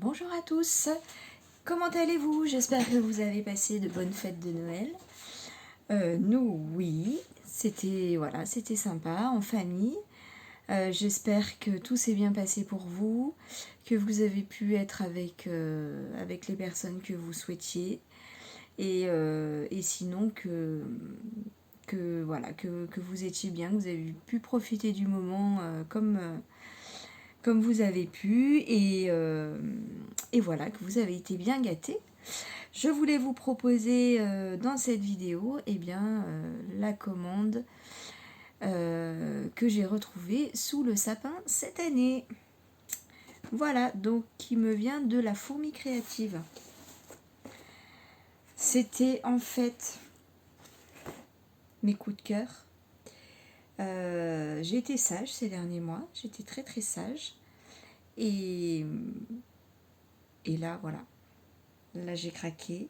Bonjour à tous, comment allez-vous? J'espère que vous avez passé de bonnes fêtes de Noël. Nous, oui, c'était sympa, en famille. J'espère que tout s'est bien passé pour vous, que vous avez pu être avec les personnes que vous souhaitiez. Et sinon que vous étiez bien, que vous avez pu profiter du moment comme vous avez pu et voilà, que vous avez été bien gâtés. Je voulais vous proposer dans cette vidéo la commande que j'ai retrouvée sous le sapin cette année. Voilà, donc qui me vient de la Fourmi Créative. C'était en fait mes coups de cœur. J'ai été sage ces derniers mois, j'étais très très sage. Et là, voilà. Là, j'ai craqué.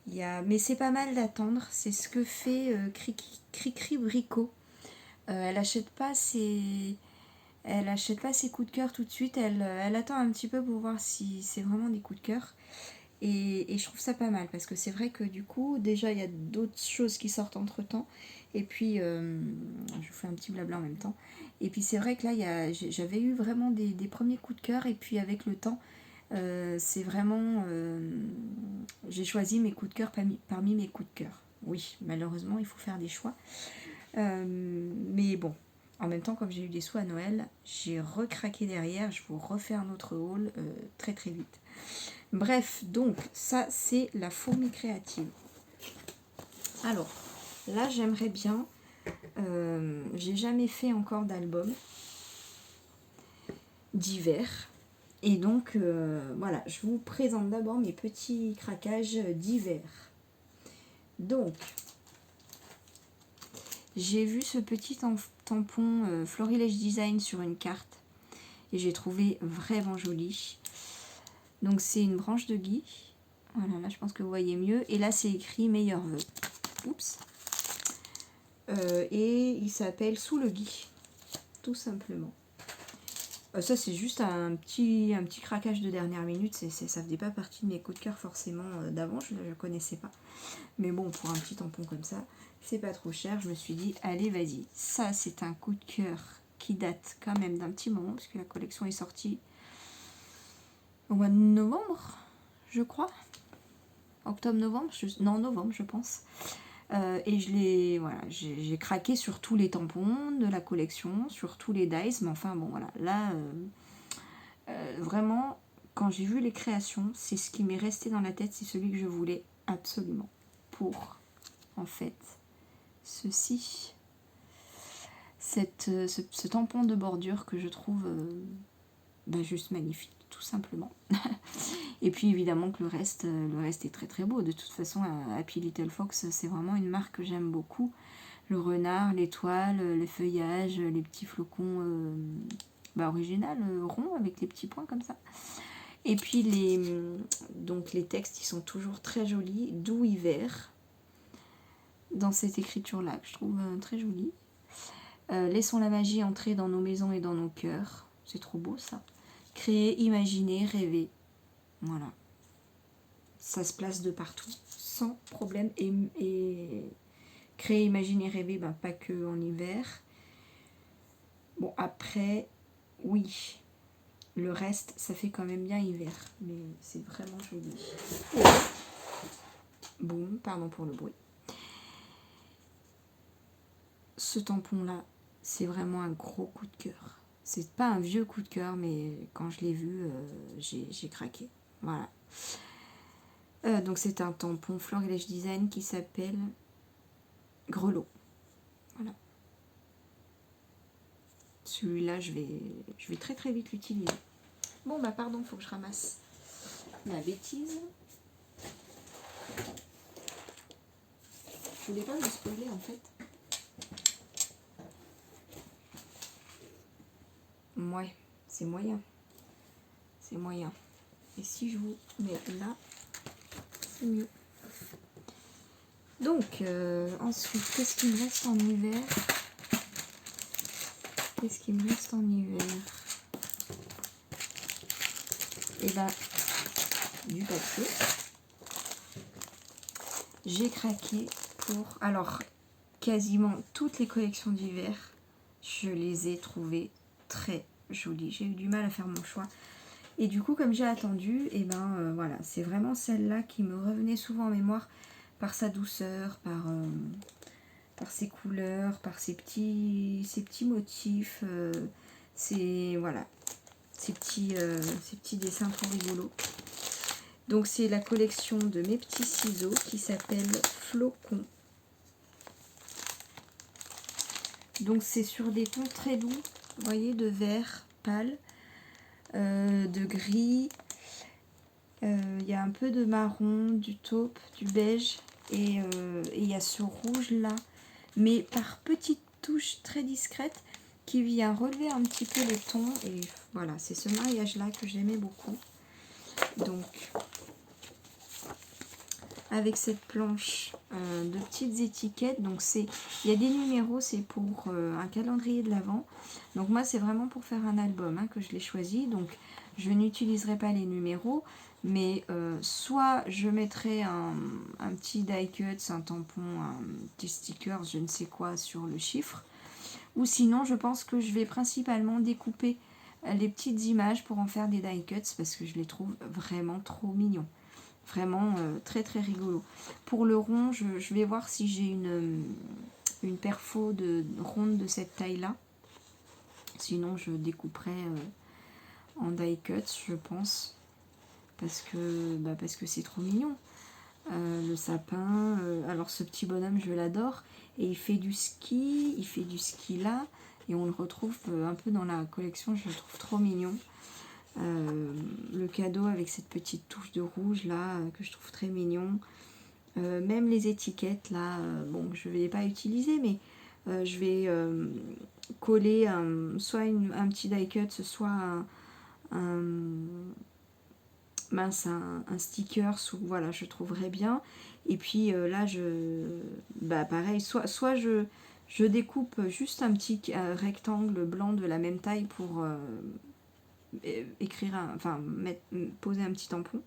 Mais c'est pas mal d'attendre. C'est ce que fait Cricri Bricot. Elle achète pas ses coups de cœur tout de suite. Elle attend un petit peu pour voir si c'est vraiment des coups de cœur. Et je trouve ça pas mal parce que c'est vrai que du coup, déjà, il y a d'autres choses qui sortent entre temps. Et puis, je vous fais un petit blabla en même temps. Et puis, c'est vrai que là, j'avais eu vraiment des premiers coups de cœur. Et puis, avec le temps, c'est vraiment... j'ai choisi mes coups de cœur parmi mes coups de cœur. Oui, malheureusement, il faut faire des choix. Mais bon, en même temps, comme j'ai eu des sous à Noël, j'ai recraqué derrière. Je vous refais un autre haul très très vite. Bref, donc ça c'est la Fourmi Créative. Alors là j'aimerais bien, j'ai jamais fait encore d'album d'hiver et donc voilà, je vous présente d'abord mes petits craquages d'hiver. Donc j'ai vu ce petit tampon Florilège Design sur une carte et j'ai trouvé vraiment joli. Donc c'est une branche de gui. Voilà, là je pense que vous voyez mieux. Et là c'est écrit meilleurs vœux. Oups. Et il s'appelle Sous le gui. Tout simplement. Ça c'est juste un petit craquage de dernière minute. Ça faisait pas partie de mes coups de cœur forcément d'avant. Je ne connaissais pas. Mais bon, pour un petit tampon comme ça, c'est pas trop cher. Je me suis dit, allez vas-y. Ça c'est un coup de cœur qui date quand même d'un petit moment. Parce que la collection est sortie au mois de novembre, je crois. Octobre-novembre, novembre je pense. Et j'ai craqué sur tous les tampons de la collection, sur tous les dies, mais enfin bon voilà, là vraiment quand j'ai vu les créations, c'est ce qui m'est resté dans la tête, c'est celui que je voulais absolument pour en fait ce tampon de bordure que je trouve juste magnifique tout simplement. Et puis évidemment que le reste est très très beau. De toute façon, Happy Little Fox, c'est vraiment une marque que j'aime beaucoup. Le renard, l'étoile, les feuillages, les petits flocons original, rond, avec les petits points comme ça. Et puis les textes, ils sont toujours très jolis. Doux hiver, dans cette écriture-là, que je trouve très jolie. Laissons la magie entrer dans nos maisons et dans nos cœurs. C'est trop beau ça. Créer, imaginer, rêver. Voilà. Ça se place de partout, sans problème. Et créer, imaginer, rêver, pas que en hiver. Bon, après, oui, le reste, ça fait quand même bien hiver. Mais c'est vraiment joli. Boum, pardon pour le bruit. Ce tampon-là, c'est vraiment un gros coup de cœur. C'est pas un vieux coup de cœur, mais quand je l'ai vu, j'ai craqué. Voilà. Donc c'est un tampon Florilège Design qui s'appelle Grelot. Voilà. Celui-là, je vais très très vite l'utiliser. Bon pardon, faut que je ramasse ma bêtise. Je voulais pas me spoiler en fait. Ouais, c'est moyen. C'est moyen. Et si je vous mets là, c'est mieux. Donc, ensuite, qu'est-ce qui me reste en hiver? Qu'est-ce qui me reste en hiver? Et du papier. J'ai craqué pour... Alors, quasiment toutes les collections d'hiver, je les ai trouvées très jolies. J'ai eu du mal à faire mon choix. Et du coup, comme j'ai attendu, et ben voilà, c'est vraiment celle-là qui me revenait souvent en mémoire par sa douceur, par ses couleurs, par ses petits motifs, voilà, ces petits dessins trop rigolos. Donc c'est la collection de mes petits ciseaux qui s'appelle Flocon. Donc c'est sur des tons très doux, vous voyez, de vert pâle, de gris, il y a un peu de marron, du taupe, du beige, et il y a ce rouge là, mais par petites touches très discrètes qui vient relever un petit peu le ton. Et voilà, c'est ce mariage là que j'aimais beaucoup. Donc avec cette planche de petites étiquettes, donc il y a des numéros, c'est pour un calendrier de l'Avent. Donc moi c'est vraiment pour faire un album que je l'ai choisi, donc je n'utiliserai pas les numéros, mais soit je mettrai un petit die cut, un tampon, un petit sticker, je ne sais quoi sur le chiffre, ou sinon je pense que je vais principalement découper les petites images pour en faire des die cuts, parce que je les trouve vraiment trop mignons. Vraiment très très rigolo. Pour le rond, je vais voir si j'ai une perfo ronde de cette taille là. Sinon je découperai en die cut, je pense. Parce que c'est trop mignon. Le sapin, alors ce petit bonhomme je l'adore. Et il fait du ski là. Et on le retrouve un peu dans la collection, je le trouve trop mignon. Le cadeau avec cette petite touche de rouge là que je trouve très mignon, même les étiquettes là, bon je vais pas utiliser, mais je vais coller soit un petit die cut, soit un sticker sous, voilà, je trouverais bien. Et puis là pareil, soit je découpe juste un petit rectangle blanc de la même taille pour écrire, poser un petit tampon,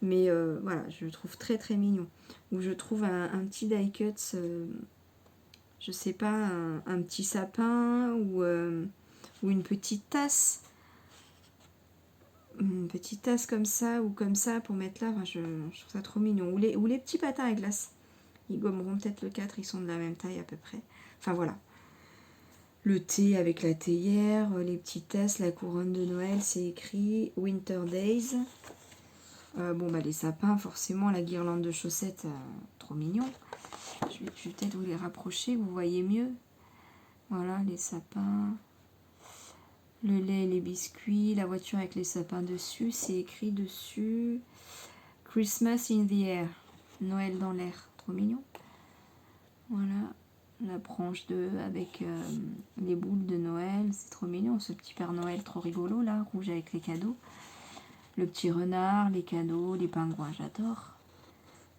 mais voilà, je le trouve très très mignon. Ou je trouve un petit die cut, je sais pas, un petit sapin ou une petite tasse comme ça ou comme ça pour mettre là. Enfin, je trouve ça trop mignon. Ou les petits patins à glace, ils gommeront peut-être le 4, ils sont de la même taille à peu près. Enfin voilà, le thé avec la théière, les petites tasses, la couronne de Noël, c'est écrit Winter Days. Les sapins, forcément, la guirlande de chaussettes, trop mignon. Je vais peut-être vous les rapprocher, vous voyez mieux. Voilà, les sapins, le lait et les biscuits, la voiture avec les sapins dessus, c'est écrit dessus Christmas in the air, Noël dans l'air, trop mignon. Voilà. La branche avec les boules de Noël, c'est trop mignon, ce petit Père Noël trop rigolo là, rouge avec les cadeaux. Le petit renard, les cadeaux, les pingouins, j'adore.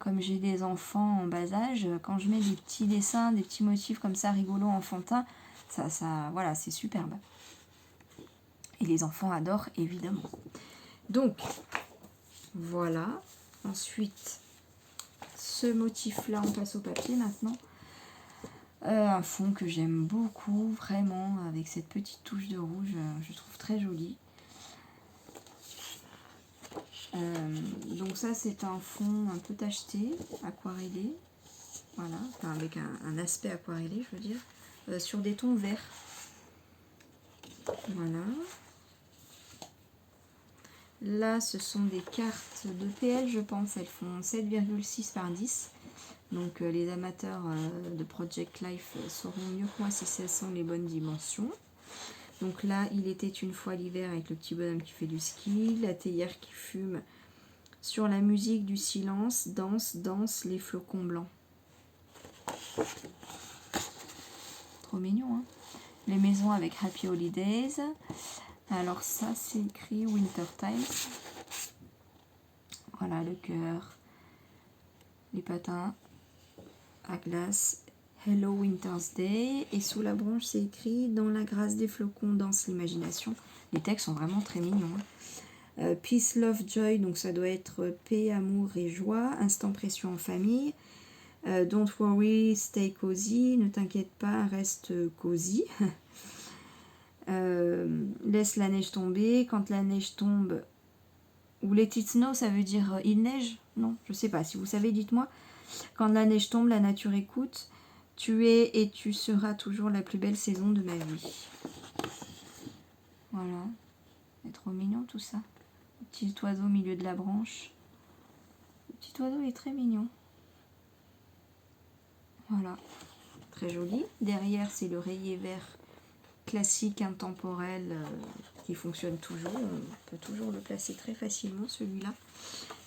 Comme j'ai des enfants en bas âge, quand je mets des petits dessins, des petits motifs comme ça rigolos, enfantins, voilà, c'est superbe. Et les enfants adorent évidemment. Donc, voilà. Ensuite, ce motif là, on passe au papier maintenant. Un fond que j'aime beaucoup, vraiment, avec cette petite touche de rouge, je trouve très joli. Donc ça, c'est un fond un peu tacheté, aquarellé, voilà, avec un aspect aquarellé, je veux dire, sur des tons verts. Voilà. Là, ce sont des cartes de PL, je pense, elles font 7,6 par 10. Donc les amateurs de Project Life sauront mieux que moi si ce sont les bonnes dimensions. Donc là, il était une fois l'hiver avec le petit bonhomme qui fait du ski, la théière qui fume, sur la musique du silence, danse, danse les flocons blancs. Trop mignon, hein. Les maisons avec Happy Holidays. Alors ça, c'est écrit Winter Times. Voilà, le cœur, les patins à glace, Hello Winter's Day, et sous la branche c'est écrit Dans la grâce des flocons danse l'imagination. Les textes sont vraiment très mignons. Peace, Love, Joy, donc ça doit être paix, amour et joie. Instant pression en famille. Don't worry, stay cozy, ne t'inquiète pas, reste cosy. Laisse la neige tomber, quand la neige tombe, ou let it snow, ça veut dire il neige? Non, je sais pas, si vous savez, dites-moi. Quand la neige tombe, la nature écoute, tu es et tu seras toujours la plus belle saison de ma vie. Voilà, c'est trop mignon tout ça. Le petit oiseau au milieu de la branche. Le petit oiseau est très mignon. Voilà, très joli. Derrière, c'est le rayé vert classique, intemporel, qui fonctionne toujours. On peut toujours le placer très facilement, celui-là.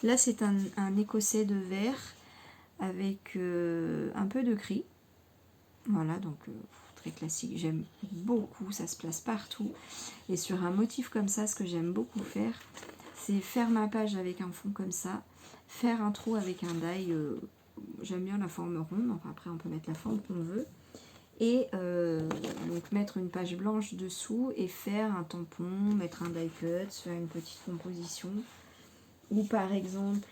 Là, c'est un écossais de vert avec un peu de gris. Voilà, donc très classique. J'aime beaucoup, ça se place partout. Et sur un motif comme ça, ce que j'aime beaucoup faire, c'est faire ma page avec un fond comme ça, faire un trou avec un die. J'aime bien la forme ronde, enfin après on peut mettre la forme qu'on veut. Et donc mettre une page blanche dessous et faire un tampon, mettre un die cut, faire une petite composition. Ou par exemple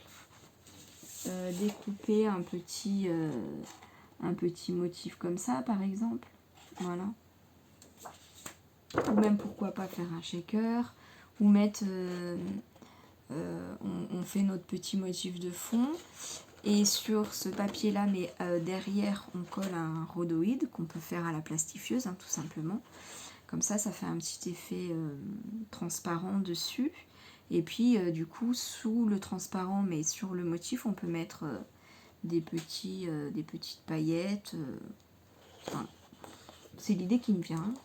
découper un petit motif comme ça par exemple. Voilà. Ou même pourquoi pas faire un shaker. Ou mettre... on fait notre petit motif de fond. Et sur ce papier là, mais derrière on colle un rhodoïde qu'on peut faire à la plastifieuse, hein, tout simplement. Comme ça, ça fait un petit effet transparent dessus. Et puis du coup, sous le transparent, mais sur le motif, on peut mettre des petites paillettes. Enfin, c'est l'idée qui me vient,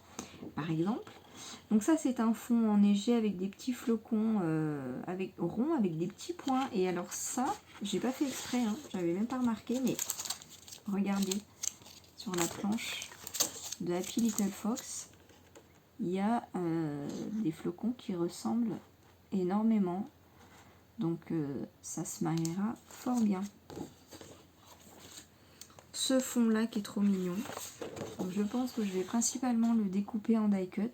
par exemple. Donc ça, c'est un fond enneigé avec des petits flocons ronds, avec des petits points. Et alors ça, j'ai pas fait exprès, hein, j'avais même pas remarqué, mais regardez, sur la planche de Happy Little Fox, il y a des flocons qui ressemblent énormément. Donc ça se mariera fort bien. Ce fond là qui est trop mignon. Donc je pense que je vais principalement le découper en die cuts.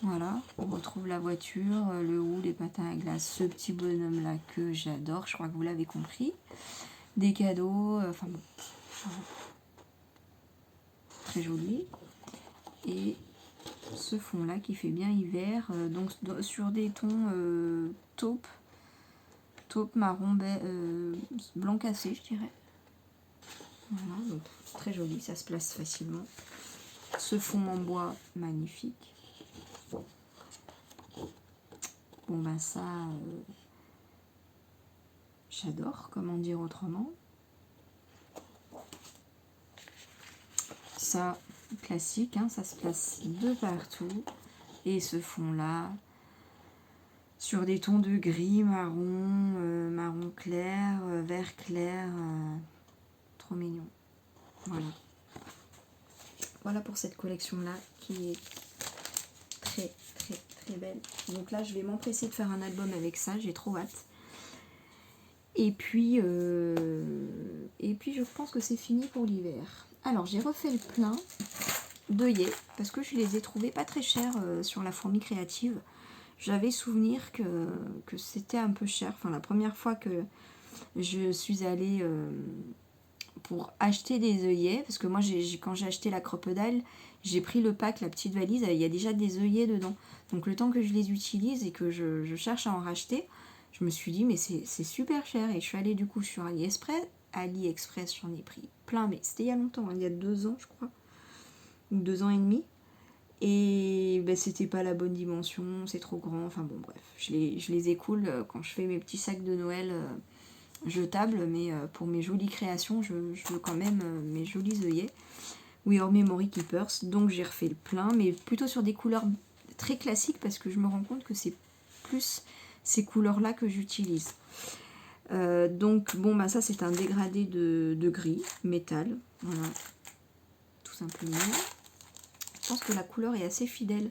Voilà, on retrouve la voiture, le hou, les patins à glace, ce petit bonhomme là que j'adore, je crois que vous l'avez compris. Des cadeaux, enfin bon, très joli. Et ce fond là qui fait bien hiver, donc sur des tons taupe marron, blanc cassé je dirais. Voilà, donc très joli, ça se place facilement. Ce fond en bois magnifique. Bon ben ça, j'adore, comment dire autrement. Ça, classique, hein, ça se place de partout. Et ce fond là, sur des tons de gris, marron, marron clair, vert clair, trop mignon. Voilà. Voilà pour cette collection là qui est très très très belle. Donc là je vais m'empresser de faire un album avec ça, j'ai trop hâte. Et puis je pense que c'est fini pour l'hiver. Alors j'ai refait le plein d'œillets parce que je les ai trouvés pas très chers sur la fourmi créative. J'avais souvenir que c'était un peu cher. Enfin la première fois que je suis allée pour acheter des œillets, parce que moi quand j'ai acheté la crocodile, j'ai pris le pack, la petite valise, il y a déjà des œillets dedans. Donc le temps que je les utilise et que je cherche à en racheter, je me suis dit mais c'est super cher. Et je suis allée du coup sur AliExpress, j'en ai pris plein, mais c'était il y a longtemps, hein, il y a 2 ans je crois, ou 2 ans et demi. Et ben, c'était pas la bonne dimension, c'est trop grand, enfin bon bref, je les écoule quand je fais mes petits sacs de Noël jetables, mais pour mes jolies créations, je veux quand même mes jolis œillets. We Are Memory Keepers, donc j'ai refait le plein, mais plutôt sur des couleurs très classiques parce que je me rends compte que c'est plus ces couleurs là que j'utilise. Donc bon bah ça c'est un dégradé de gris, métal, voilà, tout simplement. Je pense que la couleur est assez fidèle.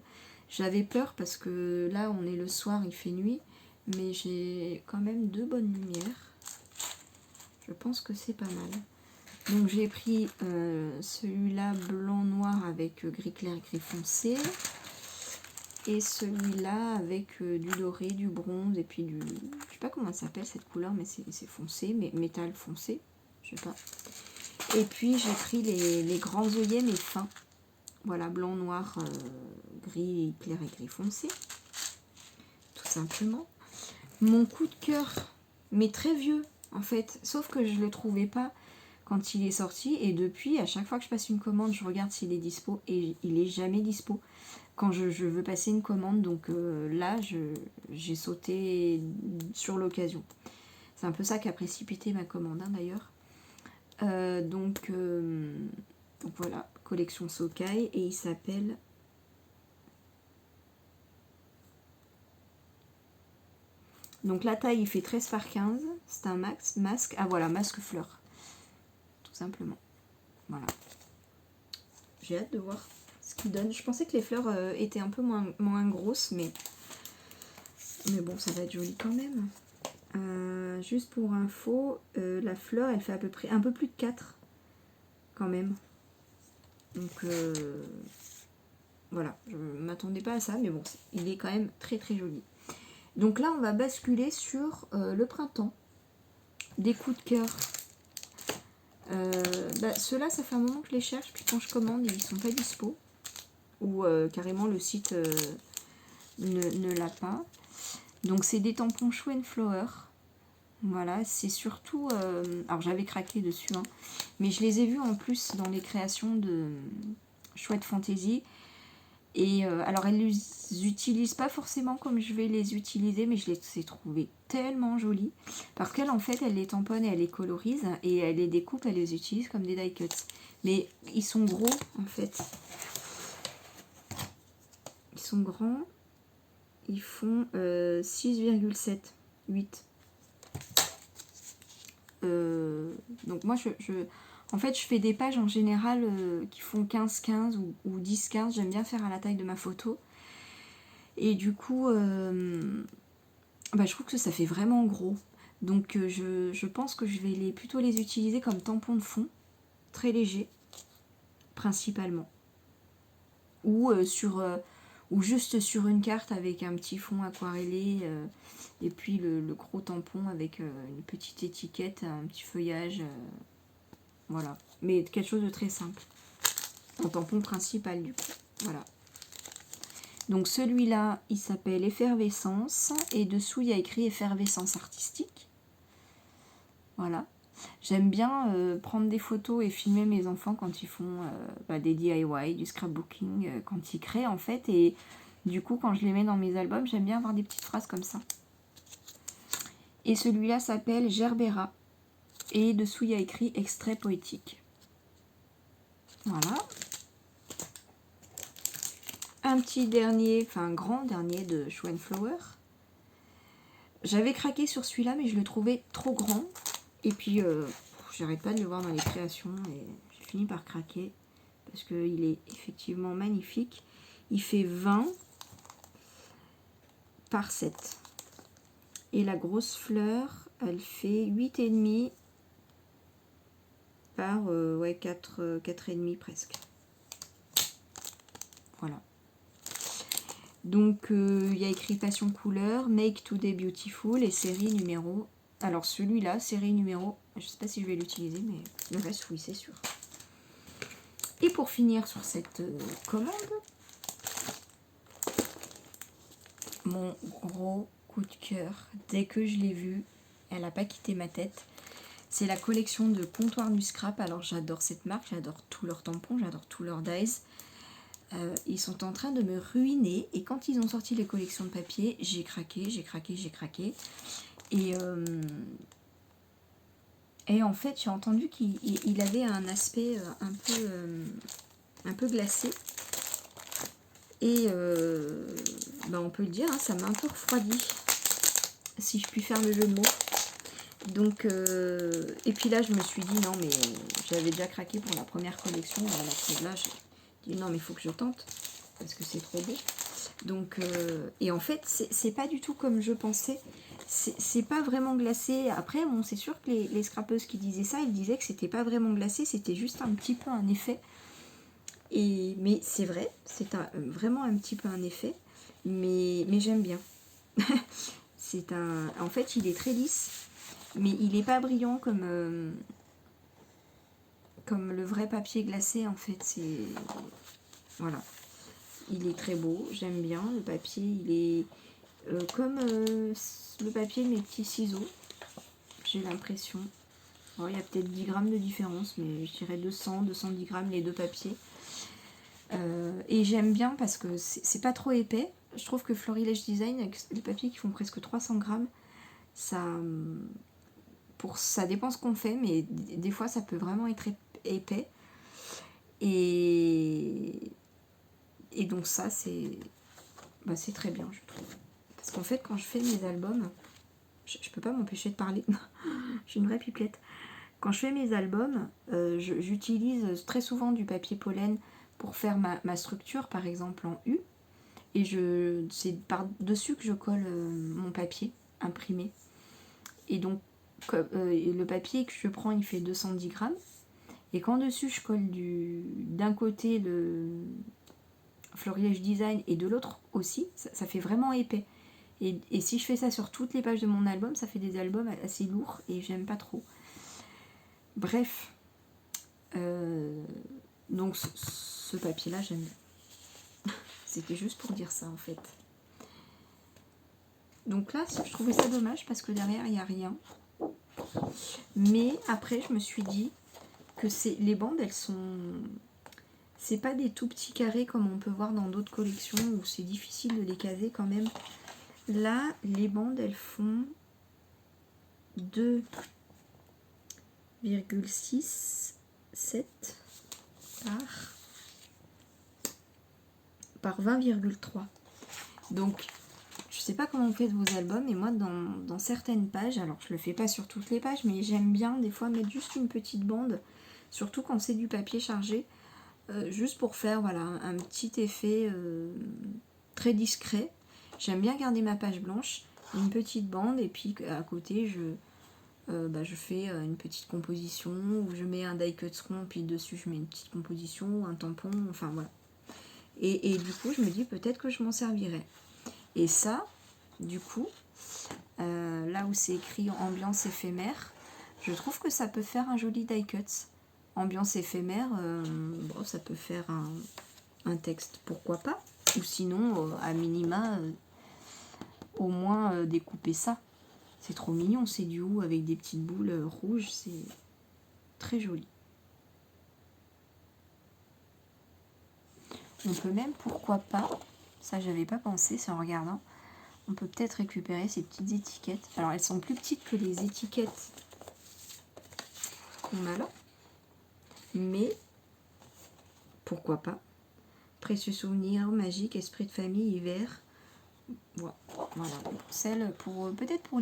J'avais peur parce que là on est le soir, il fait nuit, mais j'ai quand même 2 bonnes lumières. Je pense que c'est pas mal. Donc j'ai pris celui-là blanc noir avec gris clair, gris foncé. et celui-là avec du doré, du bronze et puis du... Je sais pas comment ça s'appelle cette couleur, mais c'est foncé, mais métal foncé, je sais pas. Et puis j'ai pris les grands œillets mais fins. Voilà, blanc, noir, gris clair et gris foncé. Tout simplement. Mon coup de cœur, mais très vieux en fait, sauf que je le trouvais pas quand il est sorti, et depuis, à chaque fois que je passe une commande, je regarde s'il est dispo, et il est jamais dispo quand je veux passer une commande, donc là, j'ai sauté sur l'occasion. C'est un peu ça qui a précipité ma commande, hein, d'ailleurs. Donc voilà, collection Sokai, et il s'appelle... Donc la taille, il fait 13 par 15, c'est un masque, ah voilà, masque fleur. Simplement. Voilà. J'ai hâte de voir ce qu'il donne. Je pensais que les fleurs étaient un peu moins grosses, mais bon, ça va être joli quand même. Juste pour info, la fleur, elle fait à peu près un peu plus de 4 quand même. Donc voilà, je ne m'attendais pas à ça, mais bon, il est quand même très très joli. Donc là, on va basculer sur le printemps. Des coups de cœur. Ceux-là, ça fait un moment que je les cherche, puis quand je commande, ils sont pas dispo. Ou carrément le site ne l'a pas. Donc c'est des tampons Show and Flower. Voilà, c'est surtout... alors j'avais craqué dessus, hein, mais je les ai vus en plus dans les créations de Chouette Fantasy. Et alors elles les utilisent pas forcément comme je vais les utiliser, mais je les ai trouvées tellement jolies. Parce qu'elle en fait, elle les tamponne et elle les colorise, et elle les découpe, elle les utilise comme des die cuts. Mais ils sont gros en fait. Ils sont grands. Ils font 6,7, 8. Donc moi en fait je fais des pages en général qui font 15-15 ou 10-15. J'aime bien faire à la taille de ma photo. Et du coup je trouve que ça fait vraiment gros. Donc je pense que je vais plutôt les utiliser comme tampons de fond. Très léger. Principalement. Ou ou juste sur une carte avec un petit fond aquarellé et puis le gros tampon avec une petite étiquette, un petit feuillage, voilà. Mais quelque chose de très simple. En tampon principal du coup, voilà. Donc celui-là, il s'appelle Effervescence et dessous il y a écrit Effervescence artistique. Voilà. J'aime bien prendre des photos et filmer mes enfants quand ils font des DIY, du scrapbooking, quand ils créent en fait. Et du coup, quand je les mets dans mes albums, j'aime bien avoir des petites phrases comme ça. Et celui-là s'appelle Gerbera. Et dessous, il y a écrit extrait poétique. Voilà. Un petit dernier, enfin un grand dernier de Show and Flower. J'avais craqué sur celui-là, mais je le trouvais trop grand. Et puis, j'arrête pas de le voir dans les créations et j'ai fini par craquer parce qu'il est effectivement magnifique. Il fait 20 par 7. Et la grosse fleur, elle fait 8,5 par 4,5 presque. Voilà. Donc, il y a écrit Passion Couleur, Make Today Beautiful et série numéro... Alors celui-là, série numéro... Je ne sais pas si je vais l'utiliser, mais le reste, oui, c'est sûr. Et pour finir sur cette commande, mon gros coup de cœur, dès que je l'ai vue, elle n'a pas quitté ma tête. C'est la collection de Comptoir du Scrap. Alors j'adore cette marque, j'adore tous leurs tampons, j'adore tous leurs dies. Ils sont en train de me ruiner. Et quand ils ont sorti les collections de papier, j'ai craqué, j'ai craqué, j'ai craqué. Et en fait, j'ai entendu qu'il avait un aspect un peu glacé. Et on peut le dire, hein, ça m'a un peu refroidi, si je puis faire le jeu de mots. Donc, et puis là, je me suis dit, non, mais j'avais déjà craqué pour la première collection. Alors que là, j'ai dit, non, mais il faut que je tente, parce que c'est trop beau. Donc, et en fait, c'est pas du tout comme je pensais. C'est pas vraiment glacé. Après, bon, c'est sûr que les scrapeuses qui disaient ça, elles disaient que c'était pas vraiment glacé, c'était juste un petit peu un effet. Mais c'est vrai, c'est vraiment un petit peu un effet. mais j'aime bien. C'est un... En fait, il est très lisse, mais il n'est pas brillant comme le vrai papier glacé, en fait. C'est... Voilà. Il est très beau, j'aime bien. Le papier, il est comme le papier de mes petits ciseaux. J'ai l'impression. Alors, il y a peut-être 10 grammes de différence, mais je dirais 210 grammes les deux papiers. Et j'aime bien parce que c'est pas trop épais. Je trouve que Florilège Design, avec les papiers qui font presque 300 grammes, ça dépend ce qu'on fait, mais des fois ça peut vraiment être épais. Et donc ça, c'est très bien, je trouve. Parce qu'en fait, quand je fais mes albums, je peux pas m'empêcher de parler. J'ai une vraie pipelette. Quand je fais mes albums, j'utilise très souvent du papier pollen pour faire ma structure, par exemple en U. Et c'est par-dessus que je colle mon papier imprimé. Et donc, le papier que je prends, il fait 210 grammes. Et quand dessus, je colle d'un côté le Florilège Design et de l'autre aussi, ça fait vraiment épais. Et si je fais ça sur toutes les pages de mon album, ça fait des albums assez lourds et j'aime pas trop. Bref. Donc ce papier-là, j'aime bien. C'était juste pour dire ça en fait. Donc là, je trouvais ça dommage parce que derrière, il n'y a rien. Mais après, je me suis dit que les bandes, elles sont... C'est pas des tout petits carrés comme on peut voir dans d'autres collections où c'est difficile de les caser quand même. Là, les bandes, elles font 2,67 par 20,3. Donc, je sais pas comment vous faites vos albums, mais moi, dans certaines pages, alors je le fais pas sur toutes les pages, mais j'aime bien des fois mettre juste une petite bande, surtout quand c'est du papier chargé, juste pour faire voilà, un petit effet très discret. J'aime bien garder ma page blanche, une petite bande, et puis à côté, je fais une petite composition, ou je mets un die cut rond, puis dessus, je mets une petite composition, un tampon, enfin voilà. Et du coup, je me dis peut-être que je m'en servirai. Et ça, du coup, là où c'est écrit ambiance éphémère, je trouve que ça peut faire un joli die cut. Ambiance éphémère, ça peut faire un texte, pourquoi pas. Ou sinon, à minima, au moins découper ça. C'est trop mignon, c'est du haut avec des petites boules rouges, c'est très joli. On peut même, pourquoi pas, ça j'avais pas pensé, c'est en regardant, on peut peut-être récupérer ces petites étiquettes. Alors elles sont plus petites que les étiquettes qu'on a là, mais pourquoi pas. Précieux souvenirs, magique, esprit de famille, hiver. Voilà. Peut-être pour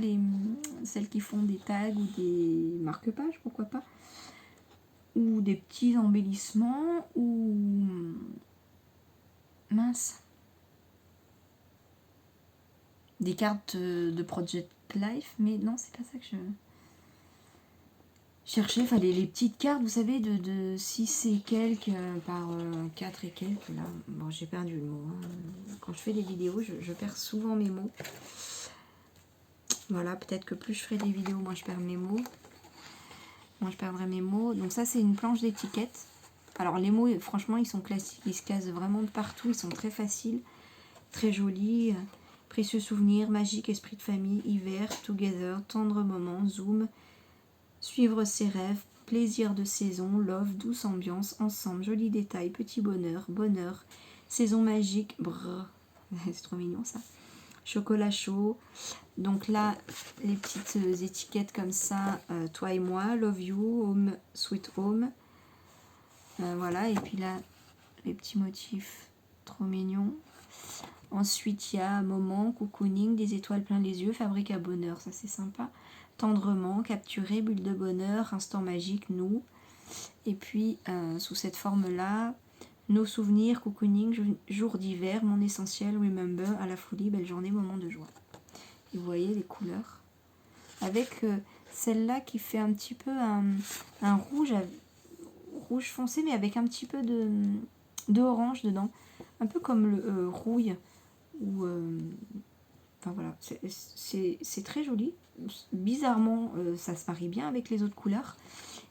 celles qui font des tags ou des marque-pages, pourquoi pas. Ou des petits embellissements, ou... Mince. Des cartes de Project Life, mais non, c'est pas ça que je cherchais. Enfin, les petites cartes, vous savez, de 6 et quelques par 4 et quelques. Là. Bon, j'ai perdu le mot. Hein. Quand je fais des vidéos, je perds souvent mes mots. Voilà, peut-être que plus je ferai des vidéos, moins je perds mes mots. Moi, je perdrai mes mots. Donc ça, c'est une planche d'étiquette. Alors, les mots, franchement, ils sont classiques. Ils se casent vraiment de partout. Ils sont très faciles, très jolis. Précieux souvenirs, magique, esprit de famille, hiver, together, tendre moment, zoom, suivre ses rêves, plaisir de saison, love, douce ambiance, ensemble, jolis détails, petit bonheur, bonheur, saison magique, brrr, c'est trop mignon ça. Chocolat chaud. Donc là, les petites étiquettes comme ça, toi et moi, love you, home, sweet home. Voilà, et puis là, les petits motifs trop mignons. Ensuite, il y a moment, cocooning, des étoiles plein les yeux, fabrique à bonheur, ça c'est sympa. Tendrement, capturer, bulle de bonheur, instant magique, nous. Et puis, sous cette forme-là, nos souvenirs, cocooning, jour d'hiver, mon essentiel, remember, à la folie, belle journée, moment de joie. Et vous voyez les couleurs. Avec celle-là qui fait un petit peu un rouge, rouge foncé, mais avec un petit peu de orange dedans. Un peu comme le rouille ou enfin voilà, c'est très joli. Bizarrement, ça se marie bien avec les autres couleurs.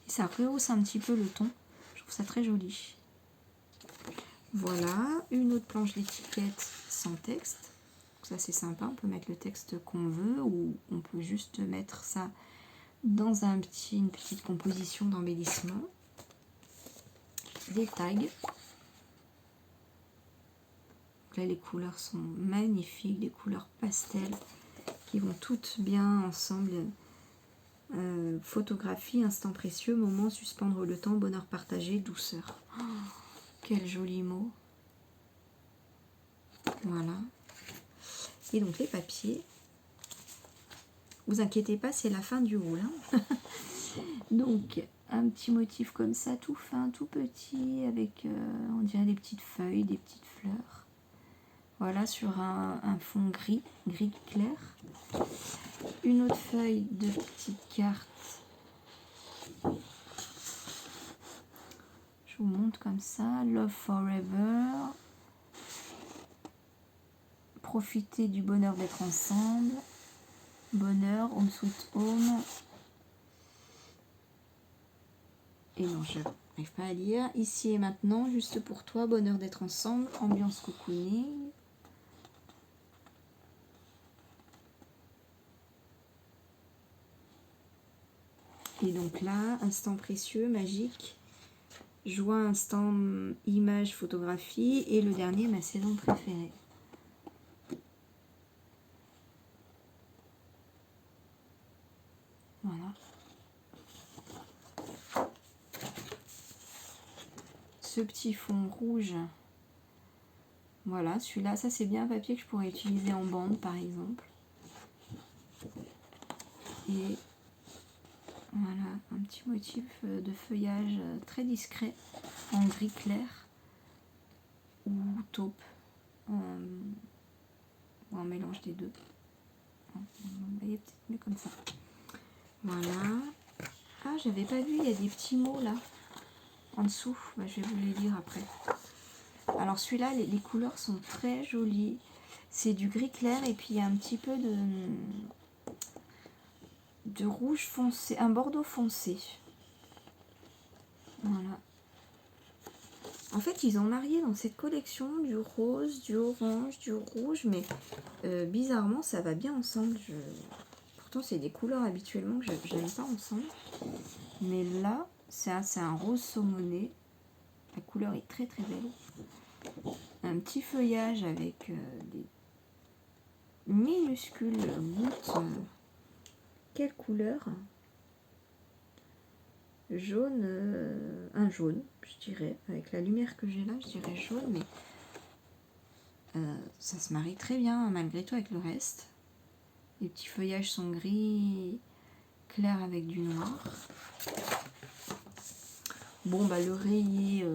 Et ça rehausse un petit peu le ton. Je trouve ça très joli. Voilà, une autre planche d'étiquette sans texte. Ça c'est sympa, on peut mettre le texte qu'on veut ou on peut juste mettre ça dans une petite composition d'embellissement. Des tags. Donc là les couleurs sont magnifiques, des couleurs pastel qui vont toutes bien ensemble. Photographie, instant précieux, moment, suspendre le temps, bonheur partagé, douceur. Oh, quel joli mot. Voilà. Et donc les papiers. Vous inquiétez pas, c'est la fin du roule. Hein. Donc un petit motif comme ça, tout fin, tout petit, avec on dirait des petites feuilles, des petites fleurs. Voilà, sur un fond gris clair. Une autre feuille de petites cartes. Je vous montre comme ça. Love Forever. Profiter du bonheur d'être ensemble. Bonheur, Home Sweet Home. Et non, je n'arrive pas à lire. Ici et maintenant, juste pour toi, bonheur d'être ensemble. Ambiance cocooning. Et donc là, instant précieux, magique. Joie, instant, image, photographie. Et le dernier, ma saison préférée. Voilà. Ce petit fond rouge. Voilà, celui-là, ça c'est bien un papier que je pourrais utiliser en bande par exemple. Et voilà, un petit motif de feuillage très discret en gris clair ou taupe ou un mélange des deux. Vous voyez peut-être mieux comme ça. Voilà. Ah, j'avais pas vu, il y a des petits mots là en dessous. Bah, je vais vous les lire après. Alors celui-là, les couleurs sont très jolies. C'est du gris clair et puis il y a un petit peu de rouge foncé, un bordeaux foncé. Voilà. En fait, ils ont marié dans cette collection du rose, du orange, du rouge, mais bizarrement, ça va bien ensemble. Pourtant, c'est des couleurs habituellement que j'aime pas ensemble. Mais là, c'est un rose saumoné. La couleur est très très belle. Un petit feuillage avec des minuscules gouttes. Quelle couleur? Jaune, un jaune, je dirais. Avec la lumière que j'ai là, je dirais jaune, mais ça se marie très bien malgré tout avec le reste. Les petits feuillages sont gris clair avec du noir. Bon, bah le rayé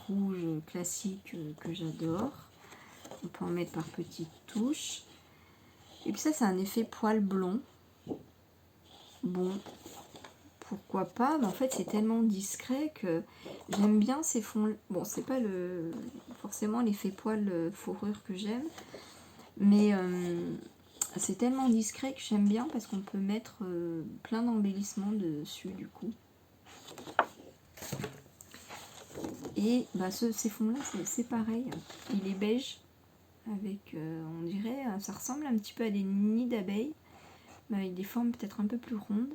rouge classique que j'adore. On peut en mettre par petites touches. Et puis ça, c'est un effet poil blond. Bon, pourquoi pas, mais en fait c'est tellement discret que j'aime bien ces fonds. Bon, c'est pas forcément l'effet poil fourrure que j'aime, mais c'est tellement discret que j'aime bien parce qu'on peut mettre plein d'embellissements dessus du coup. Et bah, ces fonds là c'est pareil, il est beige avec on dirait, ça ressemble un petit peu à des nids d'abeilles mais avec des formes peut-être un peu plus rondes.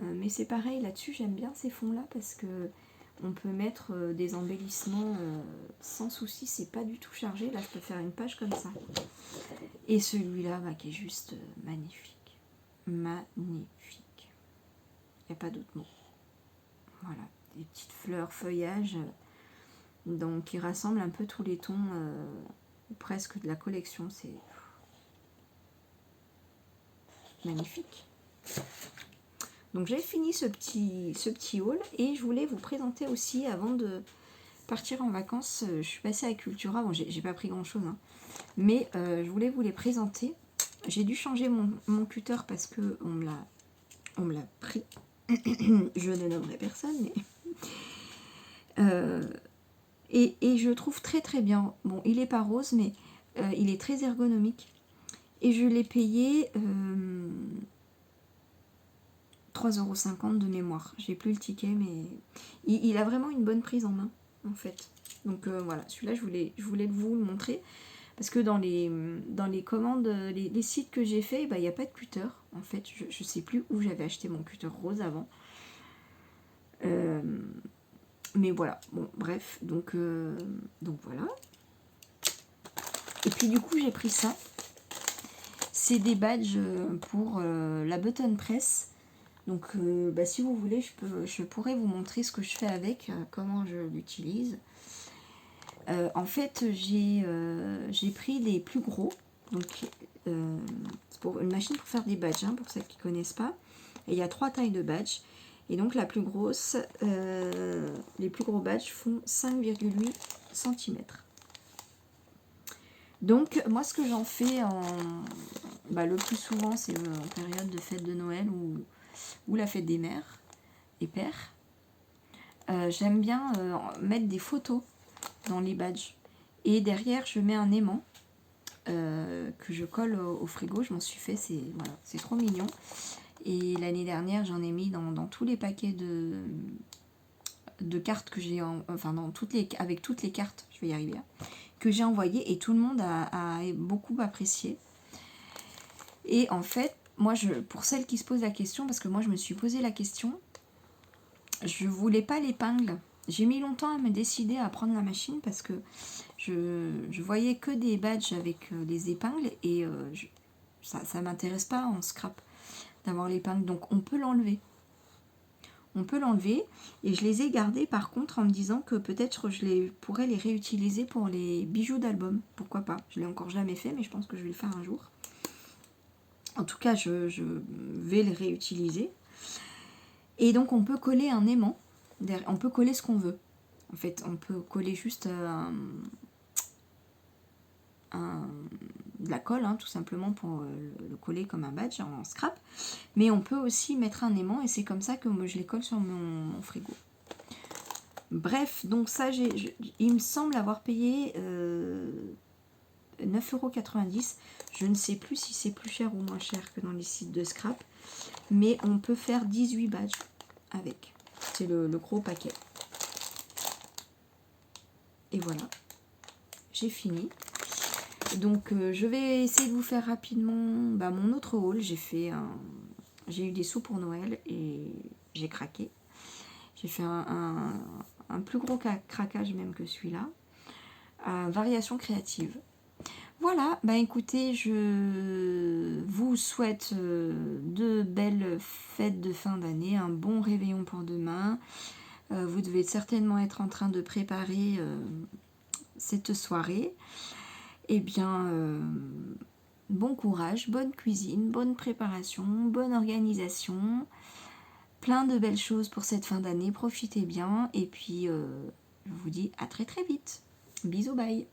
Mais c'est pareil là-dessus, j'aime bien ces fonds là parce que on peut mettre des embellissements sans souci, c'est pas du tout chargé. Là je peux faire une page comme ça. Et celui-là bah, qui est juste magnifique. Magnifique. Il n'y a pas d'autre mot. Voilà, des petites fleurs, feuillages donc qui rassemblent un peu tous les tons presque de la collection. C'est magnifique. Donc j'ai fini ce petit haul et je voulais vous présenter aussi avant de partir en vacances. Je suis passée à Cultura, bon j'ai pas pris grand chose hein, mais je voulais vous les présenter. J'ai dû changer mon cutter parce que on me l'a pris. Je ne nommerai personne mais et je le trouve très très bien. Bon, il est pas rose mais Il est très ergonomique. Et je l'ai payé 3,50 € de mémoire. J'ai plus le ticket, mais il a vraiment une bonne prise en main, en fait. Donc voilà, celui-là, je voulais vous le montrer. Parce que dans les commandes, les sites que j'ai fait, il n'y a pas de cutter. En fait, je ne sais plus où j'avais acheté mon cutter rose avant. Mais voilà, bon, bref, donc voilà. Et puis du coup, j'ai pris ça. C'est des badges pour la button press. Donc si vous voulez, je pourrais vous montrer ce que je fais avec, comment je l'utilise. En fait, j'ai pris les plus gros. Donc c'est pour une machine pour faire des badges, pour celles qui ne connaissent pas. Et il y a 3 tailles de badges. Et donc la plus grosse, les plus gros badges font 5,8 cm. Donc moi ce que j'en fais le plus souvent c'est en période de fête de Noël ou la fête des mères et pères. J'aime bien mettre des photos dans les badges. Et derrière je mets un aimant que je colle au frigo. Je m'en suis fait, c'est trop mignon. Et l'année dernière j'en ai mis dans tous les paquets de cartes que j'ai, avec toutes les cartes, je vais y arriver, que j'ai envoyées, et tout le monde a beaucoup apprécié. Et en fait, moi, pour celles qui se posent la question, parce que moi je me suis posé la question, je voulais pas l'épingle. J'ai mis longtemps à me décider à prendre la machine parce que je voyais que des badges avec les épingles et ça m'intéresse pas en scrap d'avoir l'épingle, donc on peut l'enlever. On peut l'enlever et je les ai gardés par contre en me disant que peut-être je pourrais les réutiliser pour les bijoux d'album. Pourquoi pas? Je l'ai encore jamais fait, mais je pense que je vais le faire un jour. En tout cas, je vais les réutiliser. Et donc on peut coller un aimant. On peut coller ce qu'on veut. En fait, on peut coller juste de la colle, tout simplement pour le coller comme un badge en scrap. Mais on peut aussi mettre un aimant et c'est comme ça que je les colle sur mon frigo. Bref, donc ça, il me semble avoir payé 9,90 €. Je ne sais plus si c'est plus cher ou moins cher que dans les sites de scrap. Mais on peut faire 18 badges avec. C'est le gros paquet. Et voilà, j'ai fini. Donc je vais essayer de vous faire rapidement mon autre haul. J'ai eu des sous pour Noël et j'ai craqué. J'ai fait un plus gros craquage même que celui-là. Variation créative. Voilà, écoutez, je vous souhaite de belles fêtes de fin d'année, un bon réveillon pour demain. Vous devez certainement être en train de préparer cette soirée. Eh bien, bon courage, bonne cuisine, bonne préparation, bonne organisation. Plein de belles choses pour cette fin d'année. Profitez bien. Et puis, je vous dis à très très vite. Bisous, bye.